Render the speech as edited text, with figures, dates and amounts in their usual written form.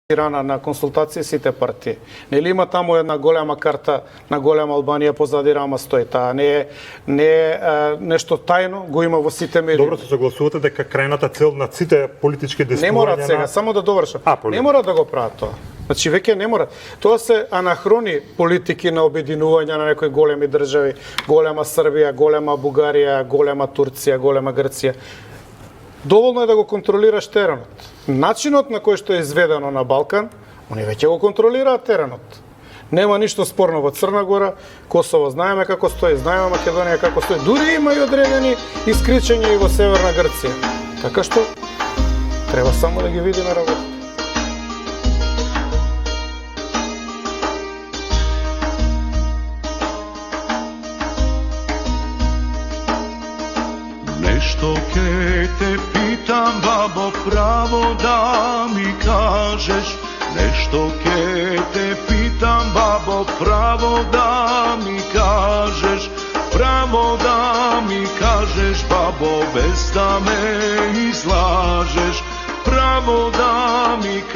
на консултации сите партии. Нели има таму една голема карта на голема Албанија позади рама стои. Таа не е нешто тајно, го има во сите медии. Добро се согласувате дека крајната цел на сите политички дискусии не мора сега, само да довршам. Не мора да го прават тоа. Значи веќе не мора. Тоа се анахрони политики на обединување на некои големи држави, голема Србија, голема Бугарија, голема Турција, голема Грција. Доволно е да го контролираш теренот. Начинот на кој што е изведено на Балкан, они веќе го контролираат теренот. Нема ништо спорно во Црна Гора, Косово знаеме како стои, знаеме Македонија како стои. Дури има и одредени искричања и во Северна Грција. Така што треба само да ги видиме работата. Нешто ке те питам, бабо, право да ми кажеш. Нешто ке те питам, бабо, право да ми кажеш. Право да ми кажеш, бабо, без да ме излажеш. Право да ми кажеш.